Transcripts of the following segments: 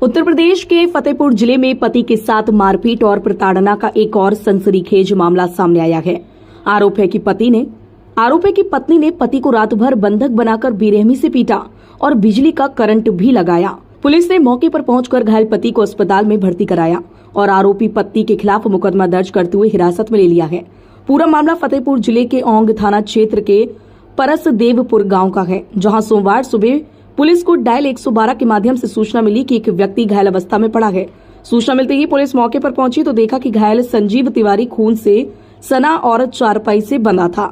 उत्तर प्रदेश के फतेहपुर जिले में पति के साथ मारपीट और प्रताड़ना का एक और सनसनीखेज मामला सामने आया है। आरोप है कि पत्नी ने पति को रात भर बंधक बनाकर बेरहमी से पीटा और बिजली का करंट भी लगाया। पुलिस ने मौके पर पहुंचकर घायल पति को अस्पताल में भर्ती कराया और आरोपी पत्नी के खिलाफ मुकदमा दर्ज करते हुए हिरासत में ले लिया है। पूरा मामला फतेहपुर जिले के औंग थाना क्षेत्र के परसदेवपुर गाँव का है, जहाँ सोमवार सुबह पुलिस को डायल 112 के माध्यम से सूचना मिली कि एक व्यक्ति घायल अवस्था में पड़ा है। सूचना मिलते ही पुलिस मौके पर पहुंची तो देखा कि घायल संजीव तिवारी खून से सना और चारपाई से बंधा था।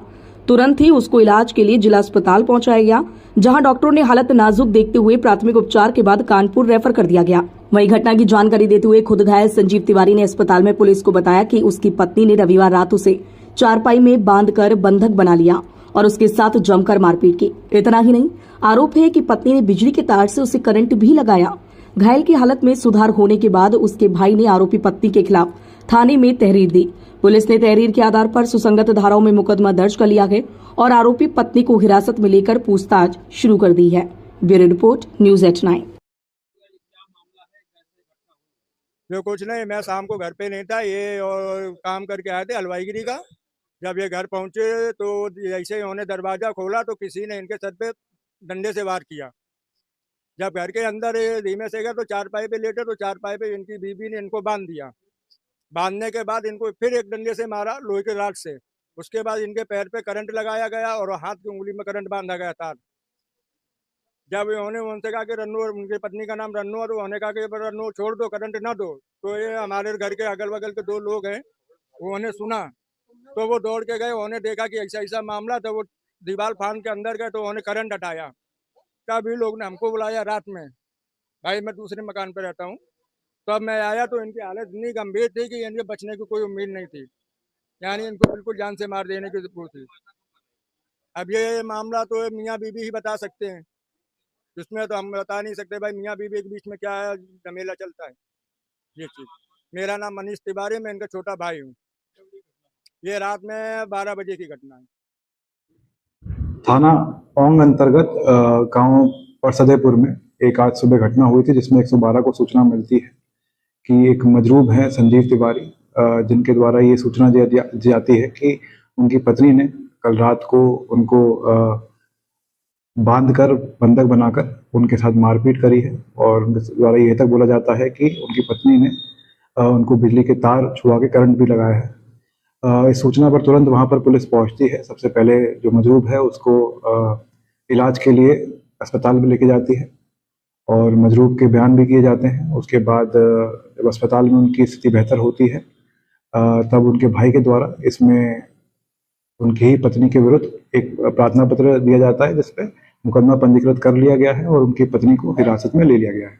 तुरंत ही उसको इलाज के लिए जिला अस्पताल पहुंचाया गया, जहां डॉक्टरों ने हालत नाजुक देखते हुए प्राथमिक उपचार के बाद कानपुर रेफर कर दिया गया। वहीं घटना की जानकारी देते हुए खुद घायल संजीव तिवारी ने अस्पताल में पुलिस को बताया कि उसकी पत्नी ने रविवार रात उसे चारपाई में बांधकर बंधक बना लिया और उसके साथ जमकर मारपीट की। इतना ही नहीं, आरोप है कि पत्नी ने बिजली के तार से उसे करंट भी लगाया। घायल की हालत में सुधार होने के बाद उसके भाई ने आरोपी पत्नी के खिलाफ थाने में तहरीर दी। पुलिस ने तहरीर के आधार पर सुसंगत धाराओं में मुकदमा दर्ज कर लिया है और आरोपी पत्नी को हिरासत में लेकर पूछताछ शुरू कर दी है। Bureau report, news 8/9। जो कुछ नहीं, मैं शाम को घर पे नहीं था, ये और काम करके आए थे हलवाईगिरी का। जब ये घर पहुंचे तो जैसे ही उन्होंने दरवाजा खोला तो किसी ने इनके सर पे डंडे से वार किया। जब घर के अंदर धीमे से गए तो चारपाई पे लेटे तो चारपाई पे इनकी बीवी ने इनको बांध दिया। बांधने के बाद इनको फिर एक डंडे से मारा लोहे के राड से। उसके बाद इनके पैर पे करंट लगाया गया और हाथ की उंगली में करंट बांधा गया तार। जब उन्होंने उनसे कहा कि रन्नू, उनकी पत्नी का नाम रन्नू, और उन्होंने कहा कि रन्नू छोड़ दो, करंट ना दो, तो ये हमारे घर के अगल बगल के दो लोग हैं, उन्होंने सुना तो वो दौड़ के गए। उन्होंने देखा कि ऐसा ऐसा मामला, तो वो दीवार फान के अंदर गए तो उन्होंने करंट हटाया। तभी लोग ने हमको बुलाया रात में, भाई मैं दूसरे मकान पर रहता हूँ। तब मैं आया तो इनकी हालत इतनी गंभीर थी कि इनके बचने की कोई उम्मीद नहीं थी, यानी इनको बिल्कुल जान से मार देने की वो थी। अब ये मामला तो मियाँ बीवी ही बता सकते हैं, इसमें तो हम बता नहीं सकते भाई मियाँ बीवी के बीच में क्या झमेला चलता है। ये चीज, मेरा नाम मनीष तिवारी, मैं इनका छोटा भाई हूँ। ये रात में 12 बजे की घटना है। थाना औंग अंतर्गत गांव परसदेपुर में एक आज सुबह घटना हुई थी, जिसमें 112 को सूचना मिलती है कि एक मजरूब है संजीव तिवारी, जिनके द्वारा ये सूचना दी जाती है कि उनकी पत्नी ने कल रात को उनको बांधकर बंधक बनाकर उनके साथ मारपीट करी है। और उनके द्वारा ये तक बोला जाता है कि उनकी पत्नी ने उनको बिजली के तार छुआ के करंट भी लगाया है। इस सूचना पर तुरंत वहां पर पुलिस पहुंचती है। सबसे पहले जो मजरूब है उसको इलाज के लिए अस्पताल में लेके जाती है और मजरूब के बयान भी किए जाते हैं। उसके बाद जब अस्पताल में उनकी स्थिति बेहतर होती है तब उनके भाई के द्वारा इसमें उनकी ही पत्नी के विरुद्ध एक प्रार्थना पत्र दिया जाता है, जिसपे मुकदमा पंजीकृत कर लिया गया है और उनकी पत्नी को हिरासत में ले लिया गया है।